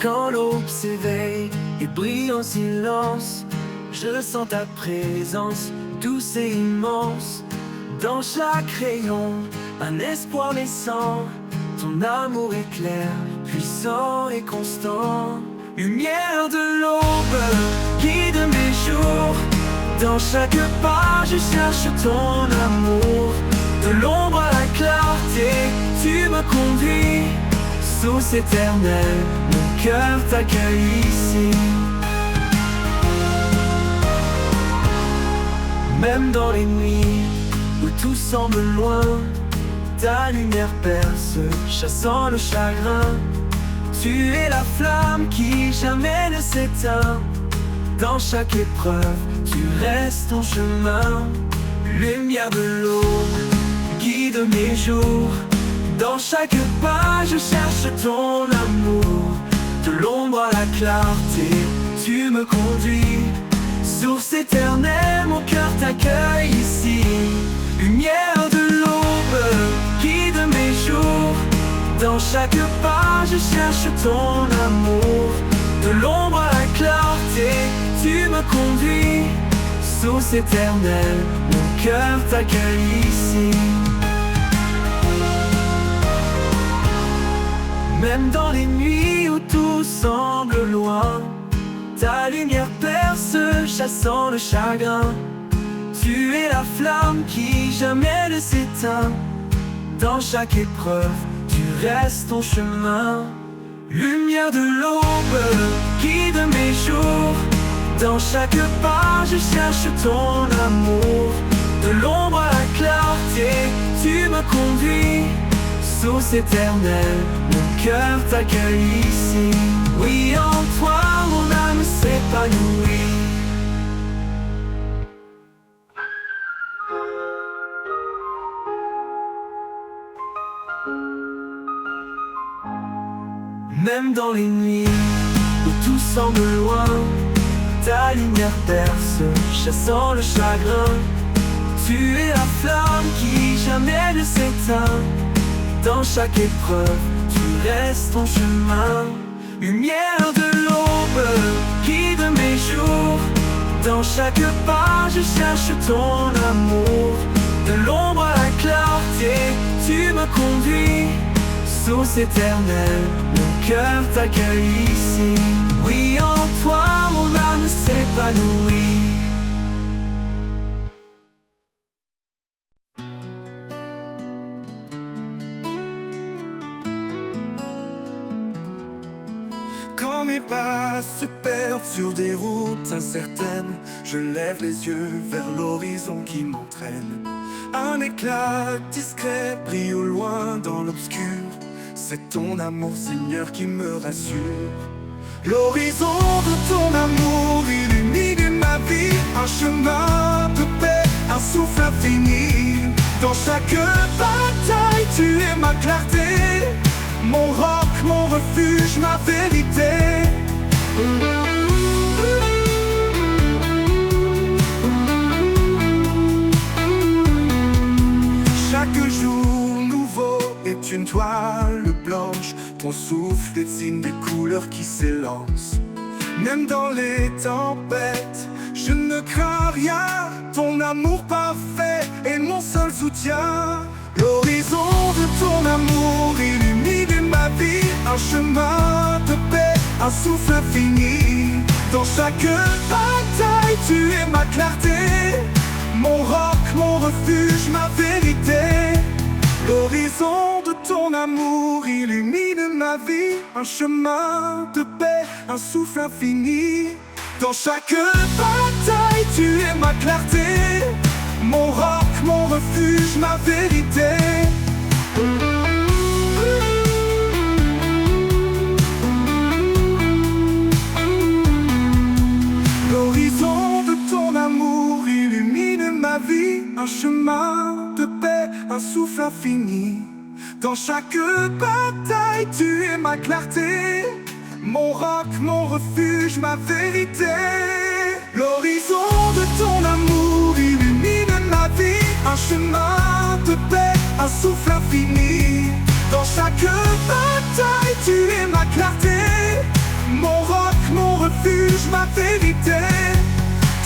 Quand l'aube s'éveille et brille en silence, je sens ta présence douce et immense. Dans chaque rayon, un espoir naissant. Ton amour est clair, puissant et constant. Lumière de l'aube, guide mes jours. Dans chaque pas, je cherche ton amour. De l'ombre à la clarté, tu me conduis. Source éternelle, mon cœur t'accueille ici. Même dans les nuits où tout semble loin, ta lumière perce, chassant le chagrin. Tu es la flamme qui jamais ne s'éteint. Dans chaque épreuve, tu restes en chemin. Lumière de l'aube, guide mes jours. Dans chaque pas, je cherche ton amour. De l'ombre à la clarté, tu me conduis. Source éternelle, mon cœur t'accueille ici. Lumière de l'aube, guide mes jours. Dans chaque pas, je cherche ton amour. De l'ombre à la clarté, tu me conduis. Source éternelle, mon cœur t'accueille ici. Même dans les nuits où tout semble loin, ta lumière perce, chassant le chagrin. Tu es la flamme qui jamais ne s'éteint. Dans chaque épreuve, tu restes ton chemin. Lumière de l'aube, guide mes jours. Dans chaque pas, je cherche ton amour. De l'ombre à la clarté, tu me conduis. Source éternelle, mon cœur t'accueille ici. Oui, en toi, mon âme s'épanouit. Même dans les nuits où tout semble loin, ta lumière perce, chassant le chagrin. Tu es la flamme qui jamais ne s'éteint. Dans chaque épreuve, tu restes ton chemin. Lumière de l'aube, guide mes jours. Dans chaque pas, je cherche ton amour. De l'ombre à la clarté, tu me conduis. Source éternelle, mon cœur t'accueille ici. Oui, en toi, mon âme s'épanouit. Quand mes pas se perdent sur des routes incertaines, je lève les yeux vers l'horizon qui m'entraîne. Un éclat discret brille au loin dans l'obscur. C'est ton amour, Seigneur, qui me rassure. L'horizon de ton amour illumine ma vie. Un chemin de paix, un souffle infini. Dans chaque bataille, tu es ma clarté. Mon roc, mon refuge, ma vérité. Chaque jour nouveau est une toile blanche. Ton souffle dessine des couleurs qui s'élancent. Même dans les tempêtes, je ne crains rien. Ton amour parfait est mon seul soutien. L'horizon de ton amour illumine ma vie. Un chemin de paix, un souffle infini. Dans chaque bataille, tu es ma clarté. Mon roc, mon refuge, ma vérité. L'horizon de ton amour illumine ma vie. Un chemin de paix, un souffle infini. Dans chaque bataille, tu es ma clarté. Mon roc, mon refuge, ma vérité. L'horizon de ton amour illumine ma vie. Un chemin de paix, un souffle infini. Dans chaque bataille, tu es ma clarté. Mon roc, mon refuge, ma vérité. L'horizon de ton amour illumine ma vie. Un chemin de paix, un souffle infini. Dans chaque bataille, tu es ma clarté. cherche ma vérité.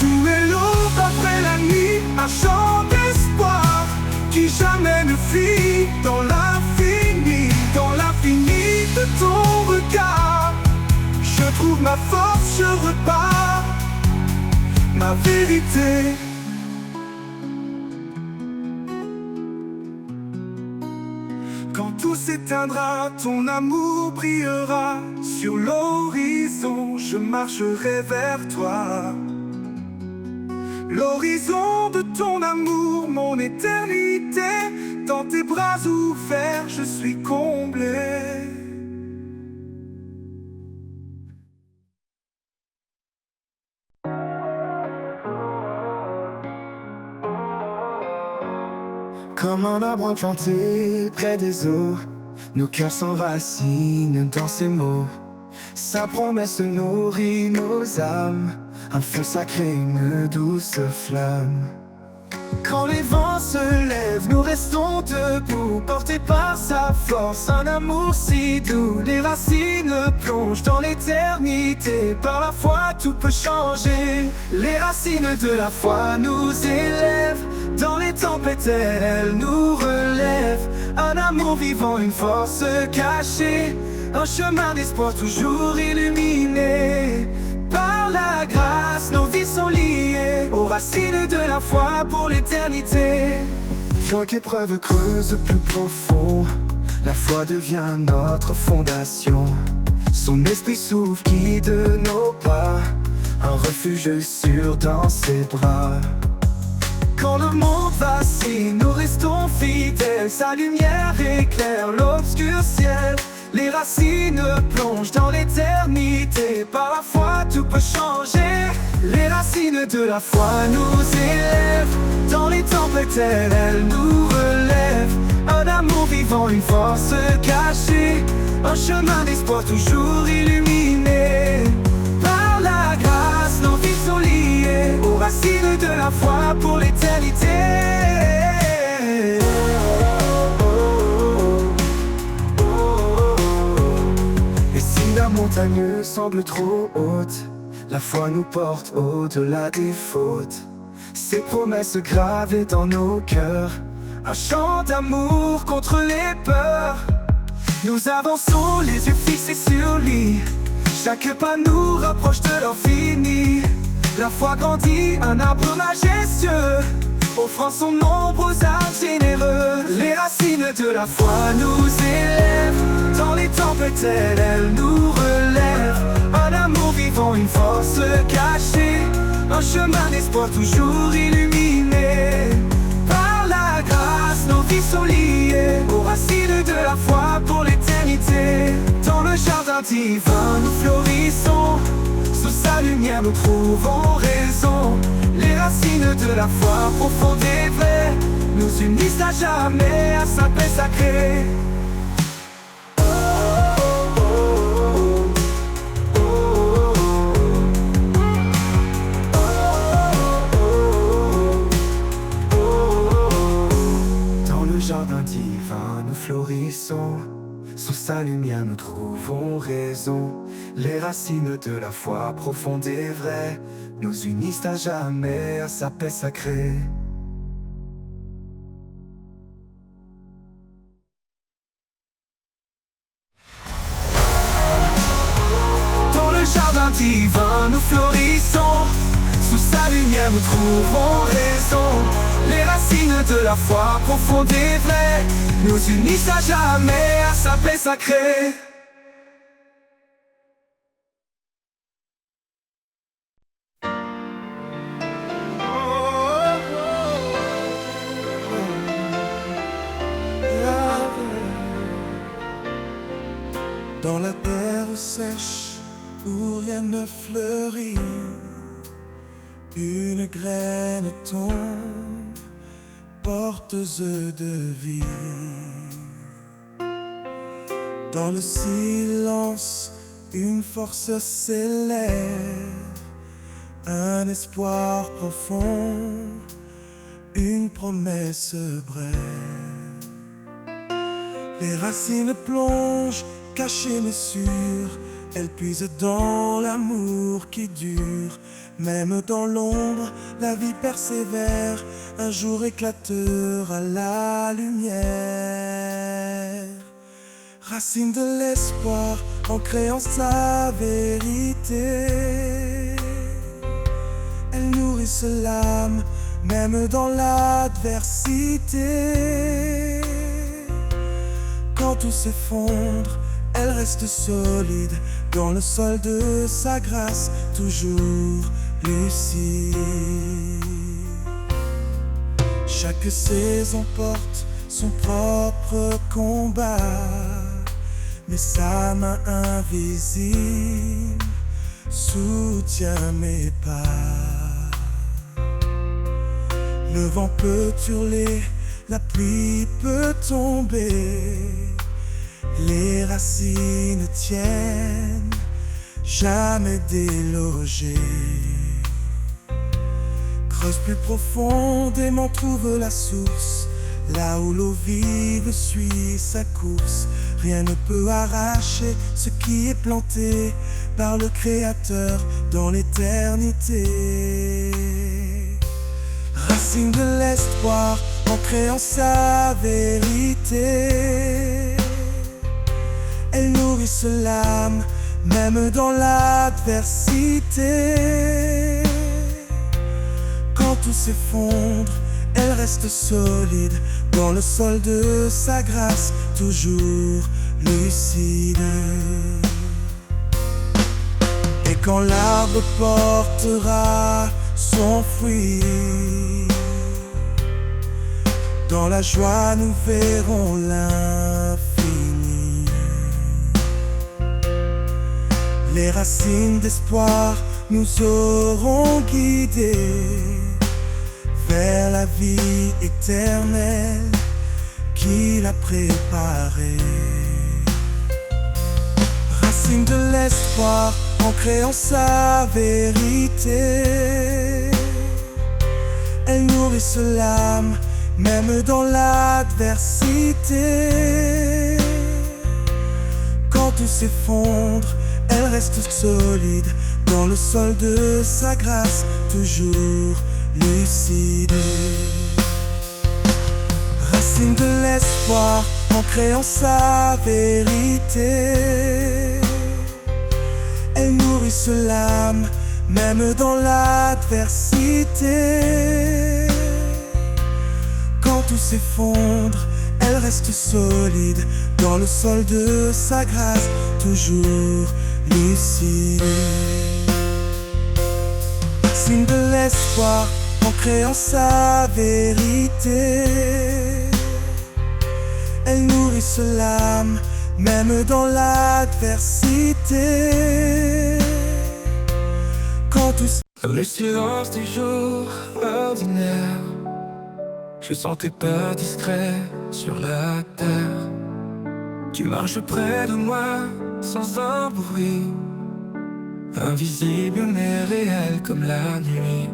Tout est l'aube après la nuit, un chant d'espoir qui jamais ne finit. Dans l'infini de ton regard, je trouve ma force, je repars, ma vérité. Quand tout s'éteindra, ton amour brillera. Sur l'horizon, je marcherai vers toi. L'horizon de ton amour, mon éternité. Dans tes bras ouverts, je suis comblé. Comme un arbre planté près des eaux, nos cœurs s'enracinent dans ces mots. Sa promesse nourrit nos âmes, un feu sacré, une douce flamme. Quand les vents se lèvent, nous restons debout, portés par sa force, un amour si doux. Les racines plongent dans l'éternité, par la foi tout peut changer. Les racines de la foi nous élèvent, dans les tempêtes elles nous relèvent. Un amour vivant, une force cachée, un chemin d'espoir toujours illuminé. Par la grâce, nos vies sont liées aux racines de la foi pour l'éternité. Chaque épreuve creuse plus profond, la foi devient notre fondation. Son esprit souffle, guide nos pas, un refuge sûr dans ses bras. Quand le monde vacille, nous restons fidèles, sa lumière éclaire l'obscur ciel. Les racines plongent dans l'éternité, par la foi tout peut changer. Les racines de la foi nous élèvent, dans les tempêtes elles nous relèvent. Un amour vivant, une force cachée, un chemin d'espoir toujours illuminé. Par la grâce, nos vies sont liées aux racines de la foi pour l'éternité. La montagne semble trop haute, la foi nous porte au-delà des fautes. Ses promesses gravées dans nos cœurs, un chant d'amour contre les peurs. Nous avançons les yeux fixés sur lui, chaque pas nous rapproche de l'infini. La foi grandit, un arbre majestueux, offrant son ombre aux arbres généreux. Les racines de la foi nous élèvent, dans les tempêtes elles nous relèvent. Un amour vivant, une force cachée, un chemin d'espoir toujours illuminé. Par la grâce, nos vies sont liées aux racines de la foi pour l'éternité. Dans le jardin divin nous florissons, sous sa lumière nous trouvons raison. Les racines de la foi profonde et vraie nous unissent à jamais à sa paix sacrée. Dans le jardin divin nous florissons, sous sa lumière nous trouvons raison. Les racines de la foi profonde et vraie nous unissent à jamais à sa paix sacrée. Dans le jardin divin nous florissons, sous sa lumière nous trouvons raison. Les racines de la foi profonde et vraie nous unissent à jamais à sa paix sacrée. Dans la terre sèche où rien ne fleurit, une graine tombe, porteuse de vie. Dans le silence, une force s'élève, un espoir profond, une promesse brève. Les racines plongent, cachées mais sûres, Elle puise dans l'amour qui dure. Même dans l'ombre, la vie persévère. Un jour éclatera la lumière. Racine de l'espoir, ancrée en sa vérité. Elle nourrit l'âme, même dans l'adversité. Quand tout s'effondre, elle reste solide dans le sol de sa grâce, toujours lucide. Chaque saison porte son propre combat, mais sa main invisible soutient mes pas. Le vent peut hurler, la pluie peut tomber, les racines tiennent, jamais délogées. Creuse plus profondément, trouve la source, là où l'eau vive suit sa course. Rien ne peut arracher ce qui est planté par le Créateur dans l'éternité. Racine de l'espoir, ancrée en sa vérité. Elle nourrit l'âme, même dans l'adversité. Quand tout s'effondre, elle reste solide dans le sol de sa grâce, toujours lucide. Et quand l'arbre portera son fruit, dans la joie nous verrons l'infini. Les racines d'espoir nous auront guidés vers la vie éternelle qu'il a préparée. Racine de l'espoir, ancrée en sa vérité. Elle nourrit l'âme, même dans l'adversité. Quand tout s'effondre, elle reste solide dans le sol de sa grâce, toujours lucide. Racine de l'espoir, ancrée en sa vérité. Elle nourrit l'âme, même dans l'adversité. Quand tout s'effondre, elle reste solide dans le sol de sa grâce, toujours lucide. Racine de l'espoir, ancrée en sa vérité. Elle nourrit l'âme, même dans l'adversité. Quand tout le silence des jours ordinaires, je sens tes pas discrets sur la terre. Tu marches près de moi sans un bruit, invisible mais réel comme la nuit.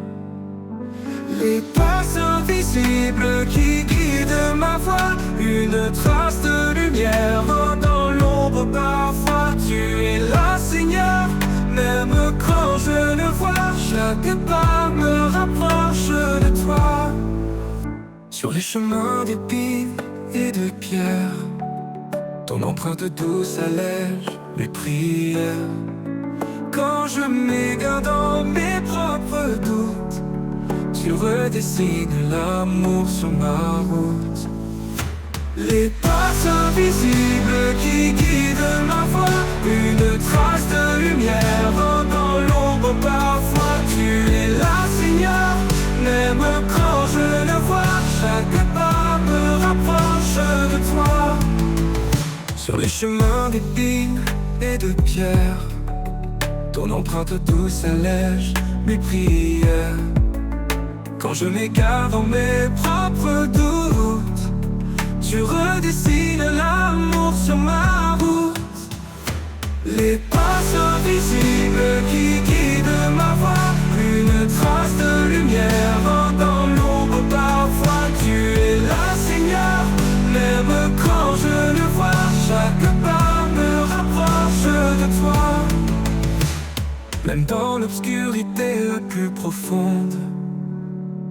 Les pas invisibles qui guident ma voie, une trace de lumière dans l'ombre parfois. Tu es là, Seigneur, même quand je ne vois. Chaque pas me rapproche de toi. Sur les chemins d'épines et de pierres, ton empreinte douce allège mes prières. Quand je m'égare dans mes propres doutes, tu redessines l'amour sur ma route. Les pas invisibles qui guident ma voie, une trace de lumière dans l'ombre parfois. Tu es là, Seigneur, même quand je ne vois. Chaque pas me rapproche de toi. Sur les chemins d'épines et de pierres, ton empreinte douce allège mes prières. Quand je m'égare dans mes propres doutes, tu redessines l'amour sur ma route. Les pas invisibles qui guident ma voie, une trace de lumière dans l'ombre parfois. Tu es là, Seigneur, même quand je ne vois. Chaque pas me rapproche de toi. Même dans l'obscurité la plus profonde,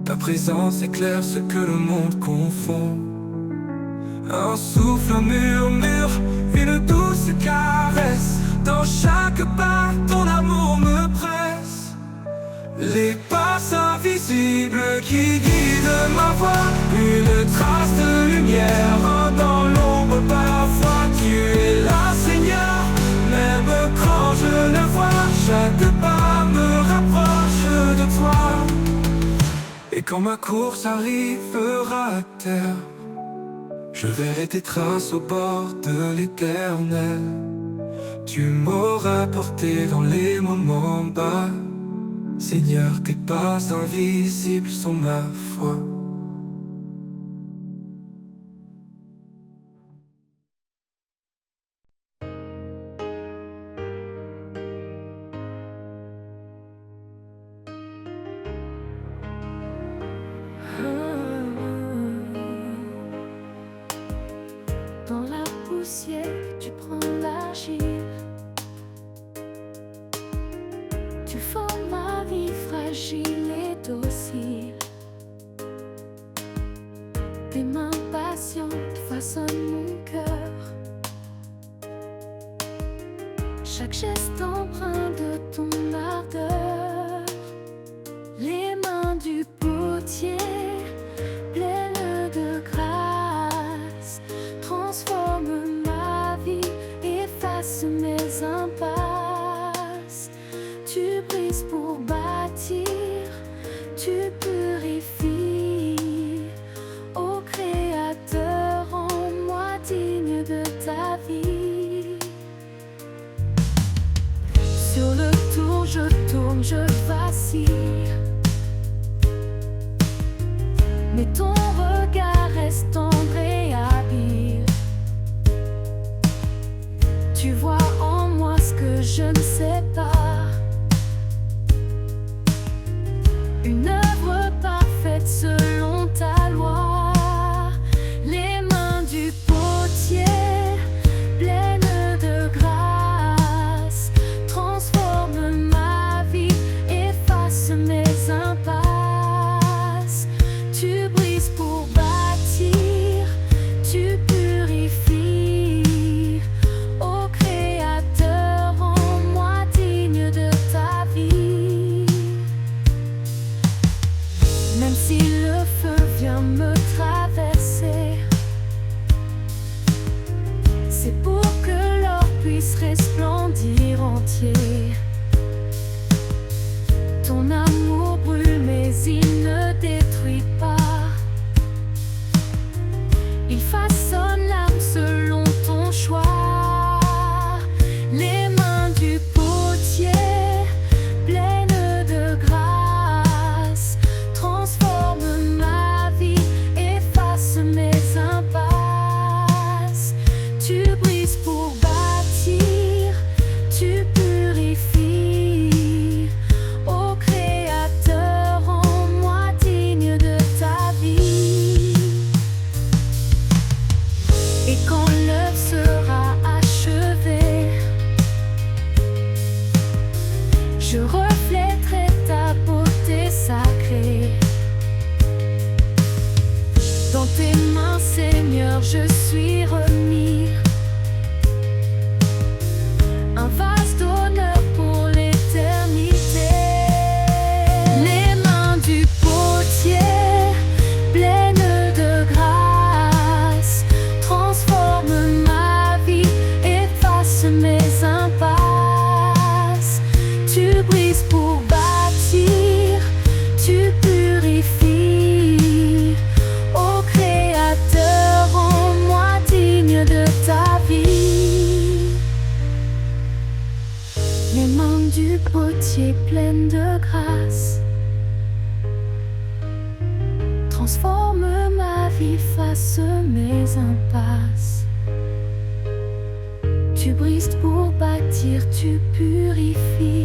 ta présence éclaire ce que le monde confond. Un souffle, un murmure, une douce caresse. Dans chaque pas, ton amour me presse. Les pas invisibles qui guident ma voie, une trace de lumière dans l'ombre parfois. Tu es là, Seigneur, même quand je ne vois. Chaque pas me rapproche de toi. Et quand ma course arrivera à terre, je verrai tes traces au bord de l'Éternel. Tu m'auras porté dans les moments bas. Seigneur, tes pas invisibles sont ma foi. Dans la poussière, tu prends l'argile. Tu formes ma vie fragile et docile. Tes mains patientes façonnent mon cœur. Chaque geste empreint de ton ardeur. Les mains du potier, pleines de grâce, transforment ma vie, efface mes impasses. Tu brises pour bâtir, tu purifies. Ô Créateur, rends-moi digne de ta vie. Sur le tour, je tourne, je vacille. Mais ton regard reste tendre et habile. Tu vois en moi ce que je ne sais pas. Une œuvre parfaite selon ta loi. Les mains du potier, pleines de grâce, transforment ma vie, effacent mes impasses. Tu brises pour bâtir, tu purifies. Ô Créateur, rends-moi digne de ta vie. Même si le feu vient me traverser, c'est pour que l'or puisse resplendir entier. Ton amour brûle mais il ne détruit pas. Il façonne l'âme selon ton choix. Les mains du potier, pleines de grâce, transforment ma vie, effacent mes impasses. Tu brises pour bâtir, tu purifies. Ô Créateur, rends-moi digne de ta vie. Et quand l'œuvre sera achevée, je reflèterai ta beauté sacrée. Dans tes mains, Seigneur, je suis remis. Un vase d'honneur pour l'éternité. Les mains du potier, pleines de grâce, transforment ma vie, effacent mes impasses. Tu brises pour bâtir, tu purifies. Ô Créateur, rends-moi digne de ta vie. Les mains du potier pleines de grâce transforment ma vie, face mes impasses. Tu brises pour bâtir, tu purifies.